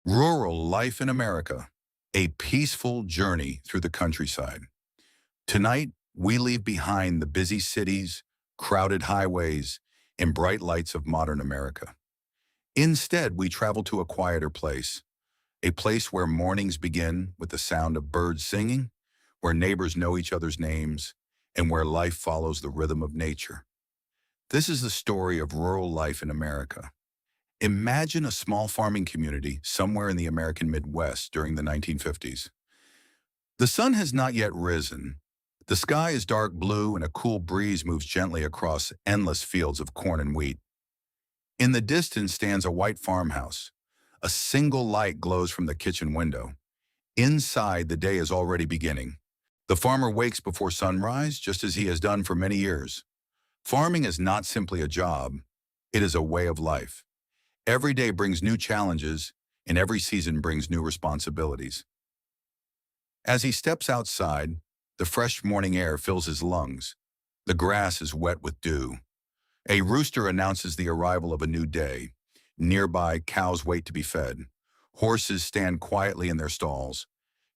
Rural life in America, a peaceful journey through the countryside. Tonight, we leave behind the busy cities, crowded highways, and bright lights of modern America. Instead, we travel to a quieter place, a place where mornings begin with the sound of birds singing, where neighbors know each other's names, and where life follows the rhythm of nature. This is the story of rural life in America. Imagine a small farming community somewhere in the American Midwest during the 1950s. The sun has not yet risen. The sky is dark blue and a cool breeze moves gently across endless fields of corn and wheat. In the distance stands a white farmhouse. A single light glows from the kitchen window. Inside, the day is already beginning. The farmer wakes before sunrise, just as he has done for many years. Farming is not simply a job. It is a way of life. Every day brings new challenges, and every season brings new responsibilities. As he steps outside, the fresh morning air fills his lungs. The grass is wet with dew. A rooster announces the arrival of a new day. Nearby, cows wait to be fed. Horses stand quietly in their stalls.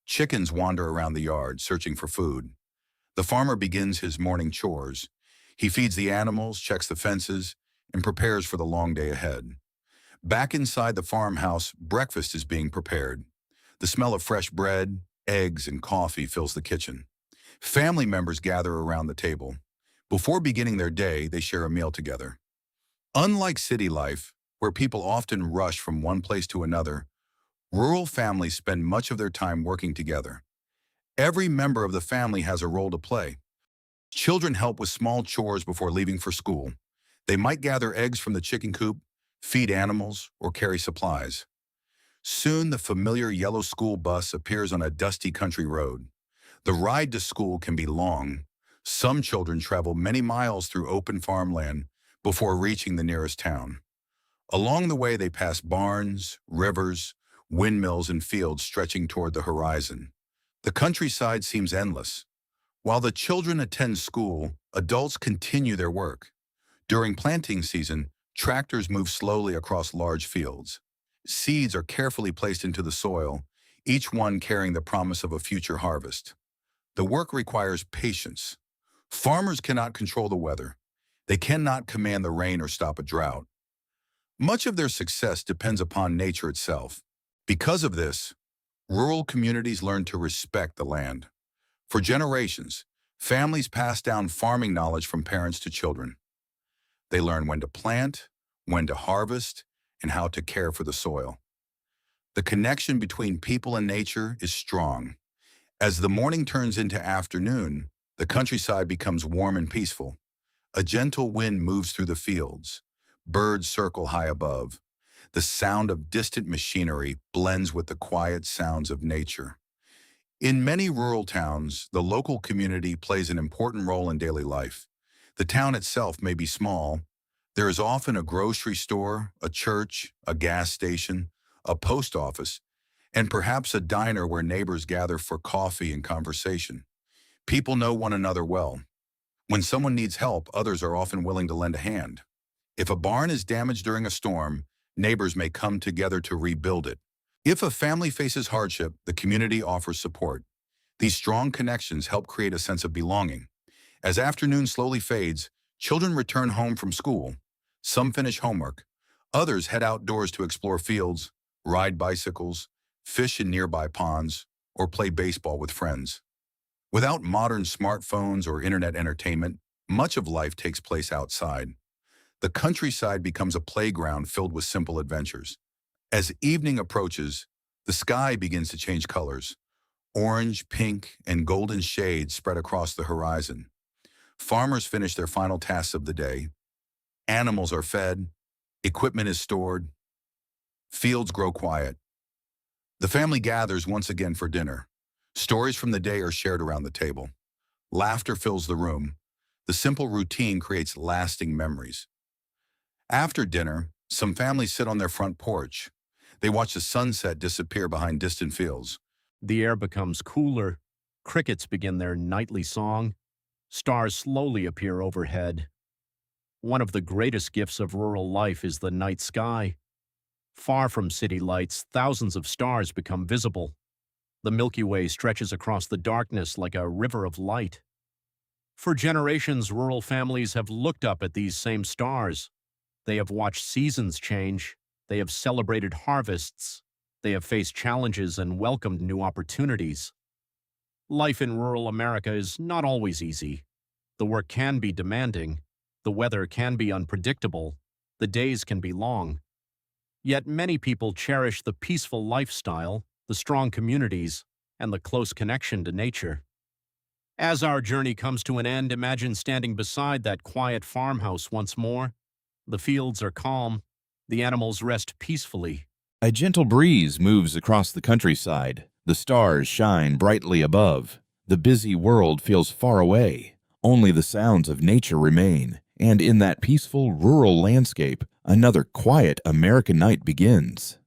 Chickens wander around the yard, searching for food. The farmer begins his morning chores. He feeds the animals, checks the fences, and prepares for the long day ahead. Back inside the farmhouse, breakfast is being prepared. The smell of fresh bread, eggs, and coffee fills the kitchen. Family members gather around the table. Before beginning their day, they share a meal together. Unlike city life, where people often rush from one place to another, rural families spend much of their time working together. Every member of the family has a role to play. Children help with small chores before leaving for school. They might gather eggs from the chicken coop, feed animals, or carry supplies. Soon, the familiar yellow school bus appears on a dusty country road. The ride to school can be long. Some children travel many miles through open farmland before reaching the nearest town. Along the way, they pass barns, rivers, windmills, and fields stretching toward the horizon. The countryside seems endless. While the children attend school, adults continue their work. During planting season, tractors move slowly across large fields. Seeds are carefully placed into the soil, each one carrying the promise of a future harvest. The work requires patience. Farmers cannot control the weather. They cannot command the rain or stop a drought. Much of their success depends upon nature itself. Because of this, rural communities learn to respect the land. For generations, families pass down farming knowledge from parents to children. They learn when to plant, when to harvest, and how to care for the soil. The connection between people and nature is strong. As the morning turns into afternoon, the countryside becomes warm and peaceful. A gentle wind moves through the fields. Birds circle high above. The sound of distant machinery blends with the quiet sounds of nature. In many rural towns, the local community plays an important role in daily life. The town itself may be small. There is often a grocery store, a church, a gas station, a post office, and perhaps a diner where neighbors gather for coffee and conversation. People know one another well. When someone needs help, others are often willing to lend a hand. If a barn is damaged during a storm, neighbors may come together to rebuild it. If a family faces hardship, the community offers support. These strong connections help create a sense of belonging. As afternoon slowly fades, children return home from school. Some finish homework. Others head outdoors to explore fields, ride bicycles, fish in nearby ponds, or play baseball with friends. Without modern smartphones or internet entertainment, much of life takes place outside. The countryside becomes a playground filled with simple adventures. As evening approaches, the sky begins to change colors. Orange, pink, and golden shades spread across the horizon. Farmers finish their final tasks of the day. Animals are fed. Equipment is stored. Fields grow quiet. The family gathers once again for dinner. Stories from the day are shared around the table. Laughter fills the room. The simple routine creates lasting memories. After dinner, some families sit on their front porch. They watch the sunset disappear behind distant fields. The air becomes cooler, crickets begin their nightly song, stars slowly appear overhead. One of the greatest gifts of rural life is the night sky. Far from city lights, thousands of stars become visible. The Milky Way stretches across the darkness like a river of light. For generations, rural families have looked up at these same stars. They have watched seasons change. They have celebrated harvests. They have faced challenges and welcomed new opportunities. Life in rural America is not always easy. The work can be demanding. The weather can be unpredictable. The days can be long. Yet many people cherish the peaceful lifestyle, the strong communities, and the close connection to nature. As our journey comes to an end, imagine standing beside that quiet farmhouse once more. The fields are calm. The animals rest peacefully. A gentle breeze moves across the countryside. The stars shine brightly above. The busy world feels far away. Only the sounds of nature remain. And in that peaceful rural landscape, another quiet American night begins.